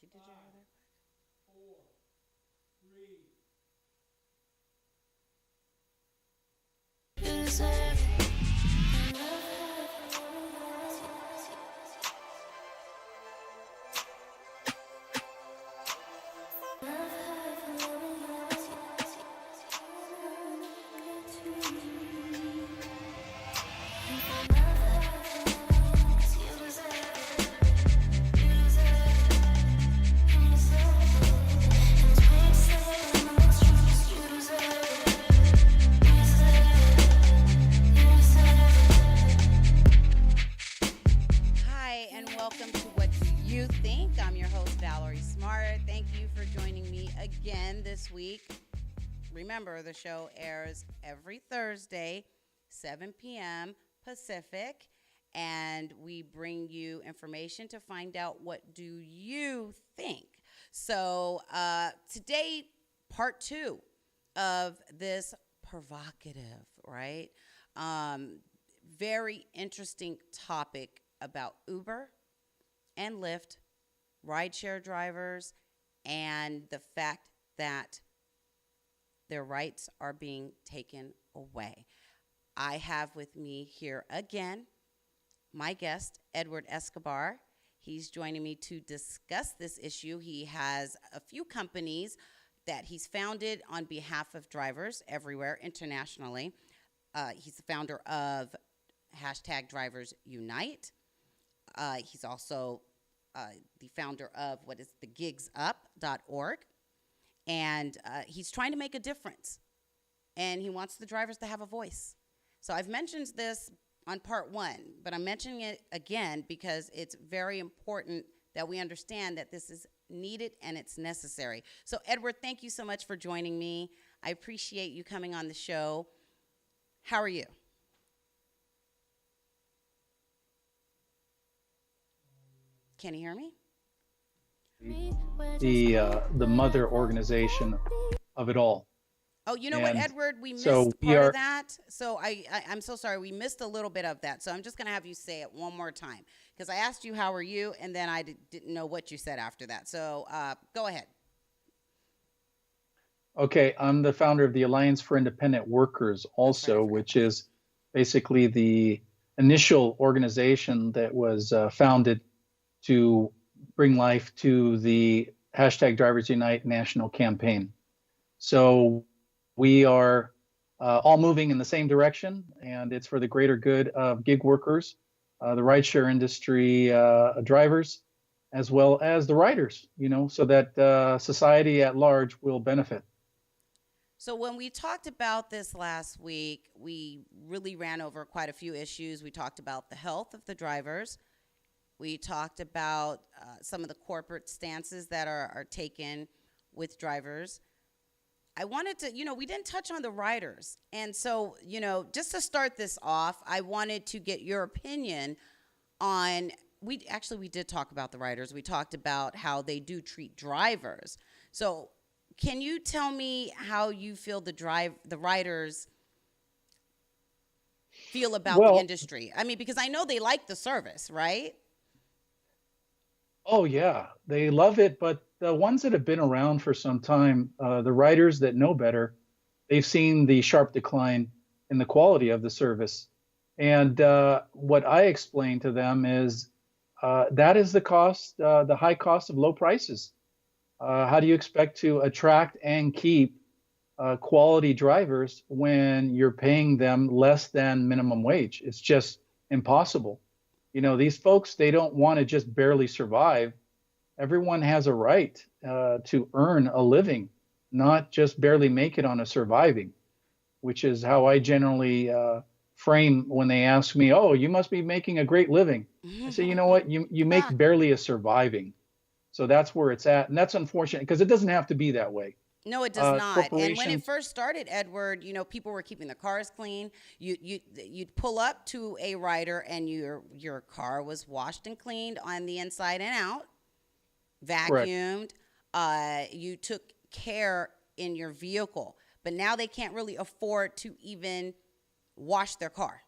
She did your hair there? Hi, and welcome to What Do You Think? I'm your host, Valary Smart. Thank you for joining me again this week. Remember, the show airs every Thursday, 7 p.m. Pacific, and we bring you information to find out what do you think. So today, part two of this provocative, right? Um, Very interesting topic about Uber and Lyft, rideshare drivers, and the fact that their rights are being taken away. I have with me here again my guest, Edward Escobar. He's joining me to discuss this issue. He has a few companies that he's founded on behalf of drivers everywhere internationally. He's the founder of hashtag Drivers Unite. He's also the founder of what is the gigsup.org. And he's trying to make a difference. And he wants the drivers to have a voice. So I've mentioned this on part one, but I'm mentioning it again because it's very important that we understand that this is needed and it's necessary. So Edward, thank you so much for joining me. I appreciate you coming on the show. How are you? Can you hear me? The mother organization of it all. Oh, you know what, And Edward? We so missed we part of are, that. So I'm so sorry. We missed a little bit of that. So I'm just going to have you say it one more time because I asked you, how are you? And then I didn't know what you said after that. So go ahead. okay, I'm the founder of the Alliance for Independent Workers That's right. I also, forgot which that. is basically the initial organization that was founded to bring life to the hashtag Drivers Unite national campaign. So we are all moving in the same direction, and it's for the greater good of gig workers, the rideshare industry drivers, as well as the riders, so that society at large will benefit. So when we talked about this last week, we really ran over quite a few issues. We talked about the health of the drivers. We talked about some of the corporate stances that are taken with drivers. I wanted to, we didn't touch on the riders. And so, just to start this off, I wanted to get your opinion on, we did talk about the riders. We talked about how they do treat drivers. So can you tell me how you feel the riders feel about the Well, industry? I mean, because I know they like the service, right? oh yeah, they love it, but the ones that have been around for some time, the riders that know better, they've seen the sharp decline in the quality of the service. And what I explain to them is that is the high cost of low prices. How do you expect to attract and keep quality drivers when you're paying them less than minimum wage? It's just impossible. These folks, they don't want to just barely survive. Everyone has a right to earn a living, not just barely make it on a surviving, which is how I generally frame when they ask me, "Oh, you must be making a great living." I say, "You know what? You make barely a surviving." So that's where it's at, and that's unfortunate because it doesn't have to be that way. No, it does not. And when it Corporations, first started, Edward, people were keeping their cars clean. You'd pull up to a rider, and your car was washed and cleaned on the inside and out, correct. vacuumed. You took care in your vehicle, but now they can't really afford to even wash their car.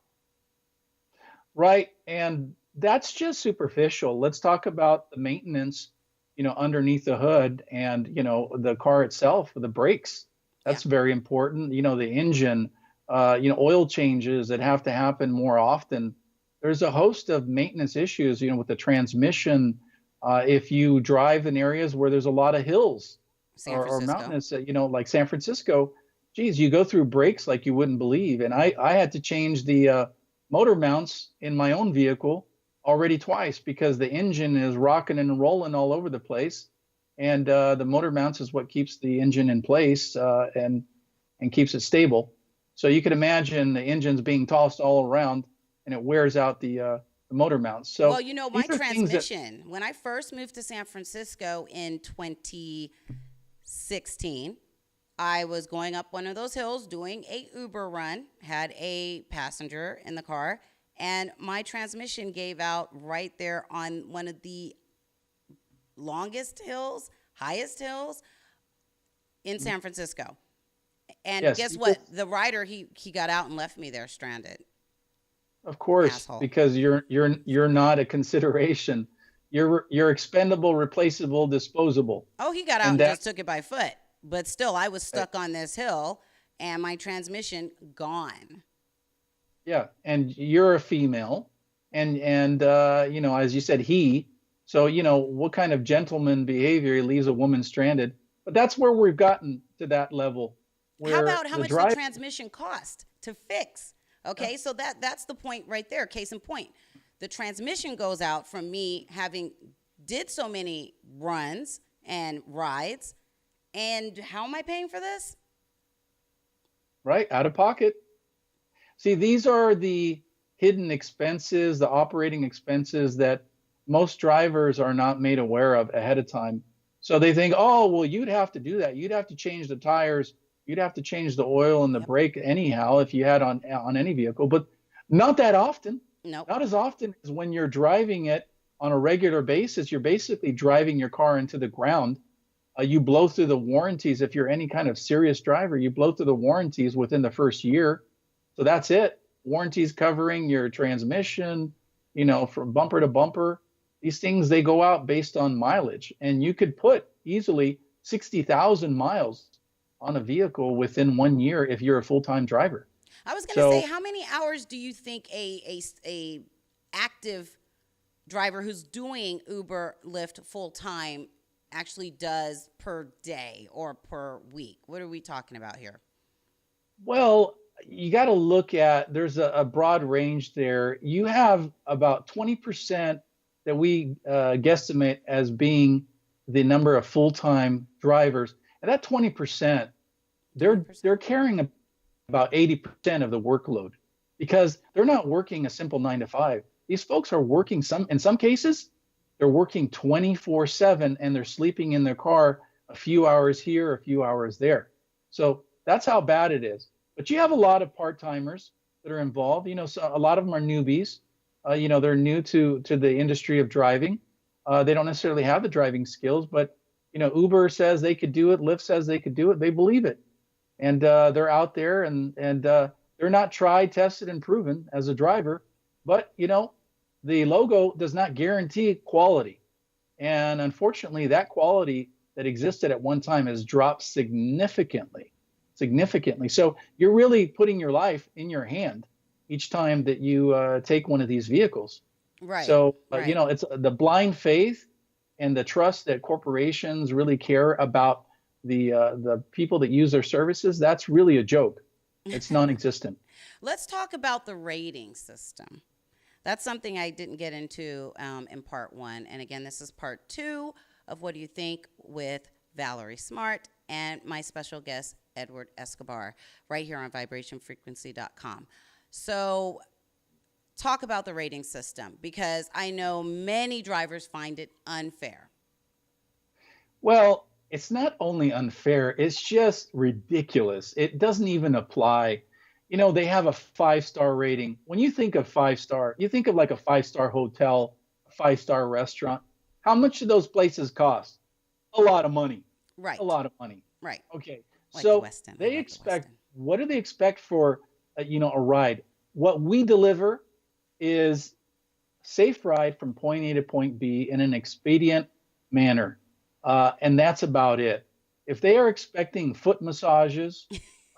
Right. And that's just superficial. Let's talk about the maintenance underneath the hood, and the car itself, the brakes. Yeah. That's very important. The engine, oil changes that have to happen more often. There's a host of maintenance issues, with the transmission. If you drive in areas where there's a lot of hills San or Francisco. mountainous, like San Francisco, geez, you go through breaks like you wouldn't believe. And I had to change the motor mounts in my own vehicle already twice because the engine is rocking and rolling all over the place. And the motor mounts is what keeps the engine in place and keeps it stable. So you can imagine the engine's being tossed all around, and it wears out the motor mounts. Well, So my these are things that, transmission, when I first moved to San Francisco in 2016, I was going up one of those hills doing a Uber run, had a passenger in the car, and my transmission gave out right there on one of the longest hills, highest hills in San Francisco. And yes, guess what? The rider, he got out and left me there stranded. of course, Asshole. because you're not a consideration. You're expendable, replaceable, disposable, Oh, he got out and and just that's took it by foot. But still, I was stuck on this hill and my transmission gone. yeah. And you're a female, and as you said, he. So what kind of gentleman behavior leaves a woman stranded? But that's where we've gotten to that level, How where about how the much the driver. transmission cost to fix? Okay, so that's the point right there. Case in point, the transmission goes out from me having did so many runs and rides, and how am I paying for this? Right, out of pocket. See, these are the hidden expenses, the operating expenses that most drivers are not made aware of ahead of time. So they think, oh, well, you'd have to do that. You'd have to change the tires. You'd have to change the oil and the Yep. brake anyhow if you had on any vehicle, but not that often. Nope. Not as often as when you're driving it on a regular basis. You're basically driving your car into the ground. You blow through the warranties. If you're any kind of serious driver, you blow through the warranties within the first year. So that's it. Warranties covering your transmission, from bumper to bumper. These things, they go out based on mileage. And you could put easily 60,000 miles on a vehicle within 1 year if you're a full-time driver. I was gonna say, So, how many hours do you think a active driver who's doing Uber, Lyft full time actually does per day or per week? What are we talking about here? well, you got to look at, there's a broad range there. You have about 20% that we guesstimate as being the number of full-time drivers. And that 20%, they're 20%. they're carrying about 80% of the workload because they're not working a simple 9 to 5. These folks are working in some cases, they're working 24/7 and they're sleeping in their car a few hours here, a few hours there. So that's how bad it is. But you have a lot of part-timers that are involved. So a lot of them are newbies. They're new to the industry of driving. They don't necessarily have the driving skills, but Uber says they could do it, Lyft says they could do it. They believe it, and they're out there, and they're not tried, tested, and proven as a driver. But the logo does not guarantee quality, and unfortunately, that quality that existed at one time has dropped significantly, significantly. So you're really putting your life in your hand each time that you take one of these vehicles. Right, So right. it's the blind faith and the trust that corporations really care about the people that use their services. That's really a joke. It's non-existent. Let's talk about the rating system. That's something I didn't get into in part one. And again, this is part two of What Do You Think with Valary Smart and my special guest, Edward Escobar, right here on vibrationfrequency.com. So, talk about the rating system because I know many drivers find it unfair. Well, it's not only unfair, it's just ridiculous. It doesn't even apply. They have a 5-star rating. When you think of 5-star, you think of like a 5-star hotel, a 5-star restaurant. How much do those places cost? A lot of money. A Right, lot of money. right. Okay. Like the So Westin. I they love the expect, Westin. what do they expect for, a ride? What we deliver is safe ride from point A to point B in an expedient manner. and that's about it. If they are expecting foot massages,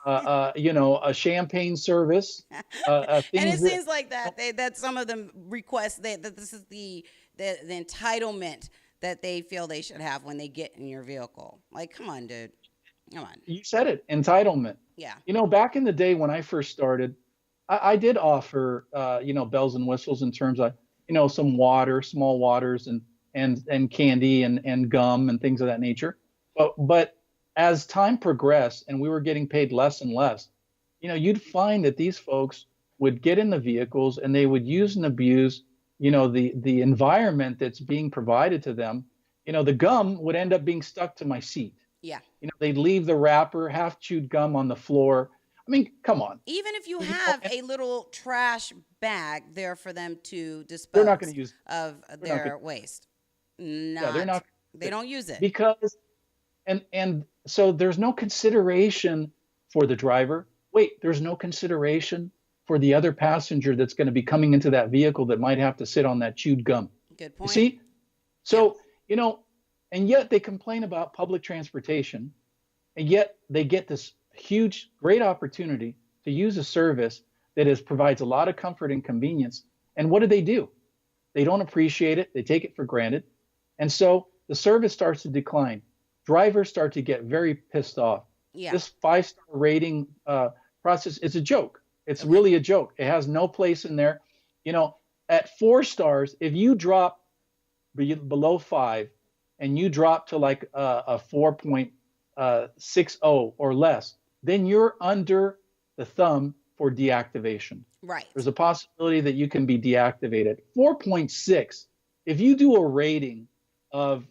a champagne service, And things it that seems like that some of them request that this is the entitlement that they feel they should have when they get in your vehicle. Like, come on, dude. Come on. you said it, entitlement. Yeah. Back in the day when I first started, I did offer, bells and whistles in terms of, some water, small waters, and candy and gum and things of that nature. But as time progressed and we were getting paid less and less, you'd find that these folks would get in the vehicles and they would use and abuse, the environment that's being provided to them. The gum would end up being stuck to my seat. Yeah. They'd leave the wrapper, half chewed gum on the floor. I mean, come on. Even if you You know, have a little trash bag there for them to they're not going dispose to use. of They're not going. their waste, Yeah, they're not not. they don't use it. Because and so there's no consideration for the driver. Wait, there's no consideration for the other passenger that's going to be coming into that vehicle that might have to sit on that chewed gum. Good You point. see? Yeah. So, and yet they complain about public transportation, and yet they get this huge, great opportunity to use a service that provides a lot of comfort and convenience. And what do? They don't appreciate it. They take it for granted. And so the service starts to decline. Drivers start to get very pissed off. Yeah. This 5-star rating process is a joke. It's Okay. really a joke. It has no place in there. At 4 stars, if you drop below 5 and you drop to like a 4.60 or less, then you're under the thumb for deactivation. Right. There's a possibility that you can be deactivated. 4.6, if you do a rating of,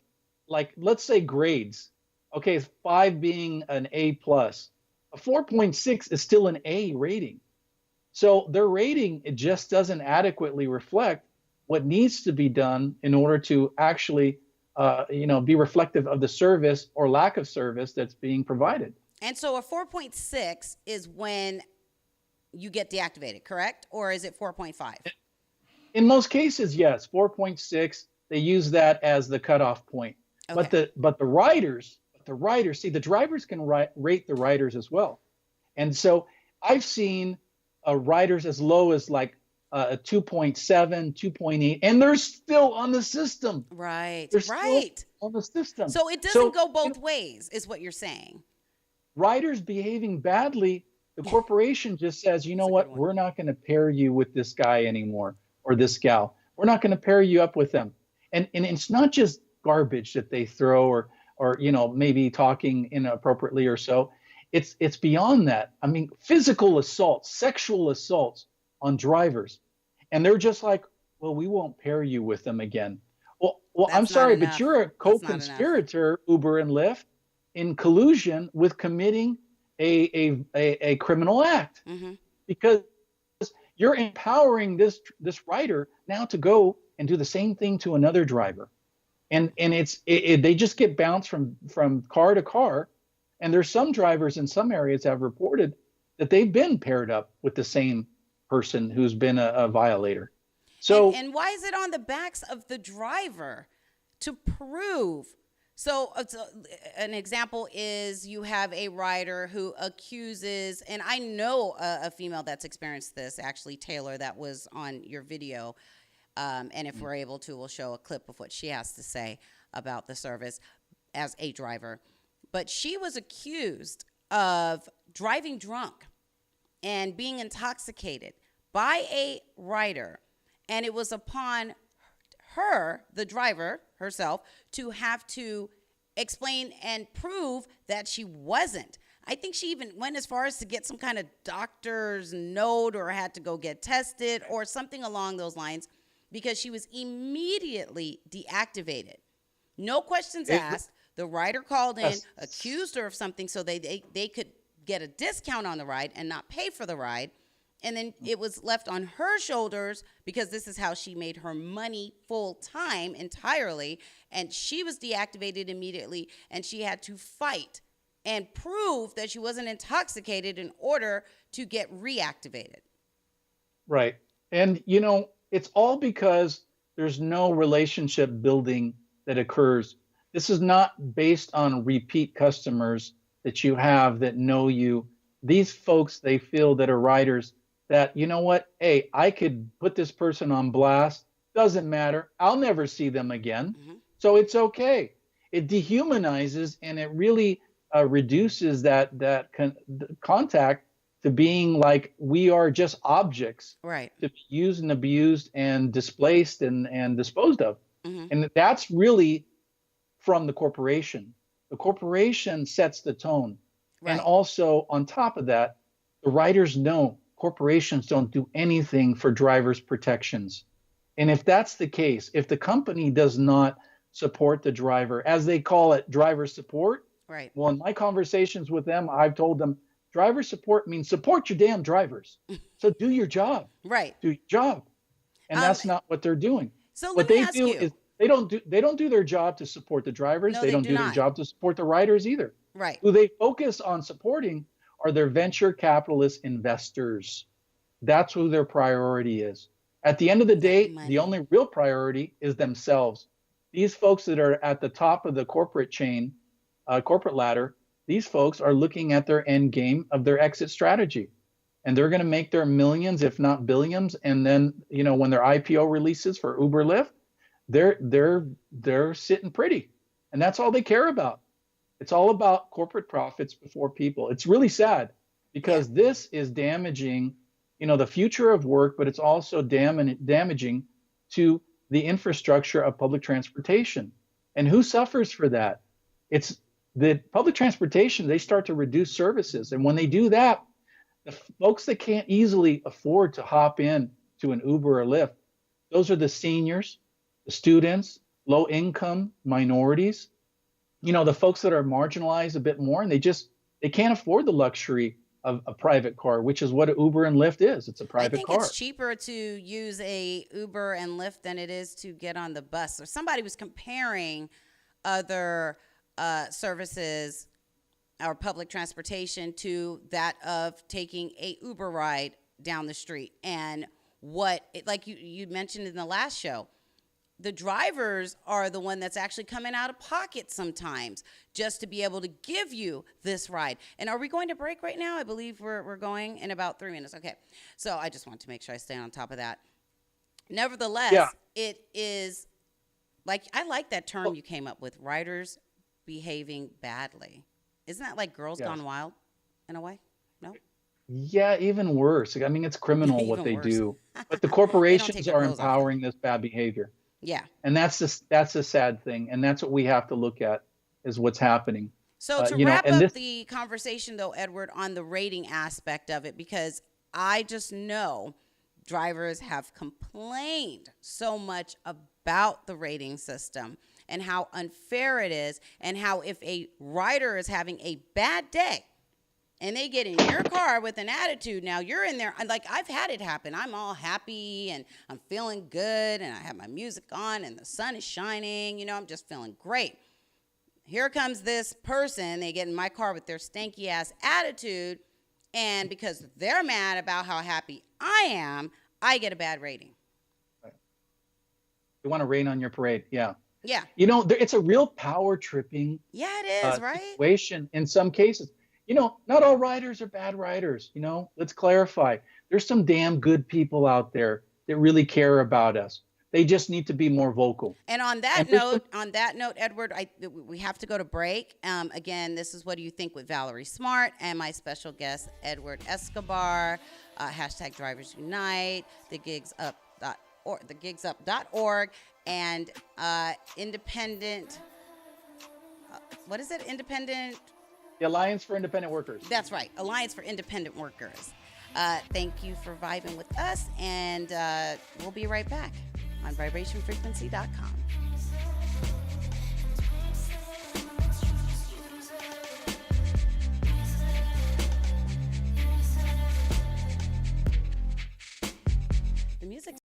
like, let's say grades, okay, 5 being an A plus, a 4.6 is still an A rating. So their rating, it just doesn't adequately reflect what needs to be done in order to actually, be reflective of the service or lack of service that's being provided. And so a 4.6 is when you get deactivated, correct? Or is it 4.5? In most cases, yes, 4.6. They use that as the cutoff point. Okay. But the riders, see, the drivers can rate the riders as well. And so I've seen riders as low as like a 2.7, 2.8, and they're still on the system. Right. They're still Right. on the system. So it doesn't go you both know, ways, is what you're saying. riders behaving badly, the corporation just says, you know That's a what, good one. we're not going to pair you with this guy anymore or this gal. We're not going to pair you up with them. And it's not just garbage that they throw or maybe talking inappropriately or so. It's beyond that. I mean, physical assaults, sexual assaults on drivers. And they're just like, well, we won't pair you with them again. Well, I'm That's not sorry, but enough. you're a That's not enough. co-conspirator, Uber and Lyft, in collusion with committing a criminal act, Mm-hmm. because you're empowering this rider now to go and do the same thing to another driver. And they just get bounced from car to car. And there's some drivers in some areas have reported that they've been paired up with the same person who's been a violator. So And why is it on the backs of the driver to prove? So an example is you have a rider who accuses, and I know a female that's experienced this, actually, Taylor, that was on your video. And if we're able to, we'll show a clip of what she has to say about the service as a driver. But she was accused of driving drunk and being intoxicated by a rider. And it was upon her, the driver herself, to have to explain and prove that she wasn't. I think she even went as far as to get some kind of doctor's note or had to go get tested or something along those lines, because she was immediately deactivated. No questions asked. The rider called in, accused her of something so they could get a discount on the ride and not pay for the ride. And then it was left on her shoulders, because this is how she made her money full time entirely. And she was deactivated immediately, and she had to fight and prove that she wasn't intoxicated in order to get reactivated. right. And it's all because there's no relationship building that occurs. This is not based on repeat customers that you have that know you. These folks, they feel that are riders that, you know what? Hey, I could put this person on blast. Doesn't matter. I'll never see them again. Hmm. So it's okay. It dehumanizes and it really reduces that contact to being like we are just objects Right. to be used and abused and displaced and disposed of. Hmm. And that's really from the corporation. The corporation sets the tone. And Right. also, on top of that, the riders know corporations don't do anything for drivers' protections. And if that's the case, if the company does not support the driver, as they call it, driver support, Right. well, in my conversations with them, I've told them driver support means support your damn drivers. So do your job. Right. Do your job. And Um, that's not what they're doing. so let What me they ask do you. is they don't do their job to support the drivers. No, They they don't do do their not. job to support the riders either. Right. Who they focus on supporting are their venture capitalist investors. That's who their priority is. At the end of the day, the Money. only real priority is themselves. These folks that are at the top of the corporate chain, corporate ladder, these folks are looking at their end game of their exit strategy. And they're going to make their millions, if not billions. And then, when their IPO releases for Uber Lyft, they're sitting pretty. And that's all they care about. It's all about corporate profits before people. It's really sad because this is damaging, the future of work, but it's also damaging to the infrastructure of public transportation. And who suffers for that? It's the public transportation. They start to reduce services. And when they do that, the folks that can't easily afford to hop in to an Uber or Lyft, those are the seniors, the students, low income minorities, the folks that are marginalized a bit more, and they can't afford the luxury of a private car, which is what an Uber and Lyft is. It's a I private think car. it's cheaper to use a Uber and Lyft than it is to get on the bus. Or somebody was comparing other services or public transportation to that of taking a Uber ride down the street. And like you mentioned in the last show, the drivers are the one that's actually coming out of pocket sometimes just to be able to give you this ride. And are we going to break right now? I believe we're going in about 3 minutes. Okay. So I just want to make sure I stay on top of that. Nevertheless, Yeah. it is I like that term you came up with, riders behaving badly. Isn't that like Girls Yes. Gone Wild in a way? No? Yeah, even worse. I mean, it's criminal what Even they worse. do. But the They don't take corporations their are clothes off, though. empowering this bad behavior. Yeah. And that's a sad thing. And that's what we have to look at is what's happening. So to You know, wrap and up this- the conversation, though, Edward, on the rating aspect of it, because I just know drivers have complained so much about the rating system and how unfair it is, and how if a rider is having a bad day and they get in your car with an attitude, now you're in there, like I've had it happen. I'm all happy and I'm feeling good and I have my music on and the sun is shining, I'm just feeling great. Here comes this person, they get in my car with their stanky ass attitude, and because they're mad about how happy I am, I get a bad rating. They want to rain on your parade. Yeah. Yeah. It's a real power tripping Yeah, it is, right? situation in some cases. Not all riders are bad riders. Let's clarify. There's some damn good people out there that really care about us. They just need to be more vocal. And on that note, Edward, we have to go to break. Again, this is What Do You Think with Valary Smart and my special guest, Edward Escobar, hashtag Drivers Unite, thegigsup.org, and independent, what is it? Independent? The Alliance for Independent Workers. That's right. Alliance for Independent Workers. Thank you for vibing with us, and we'll be right back on vibrationfrequency.com.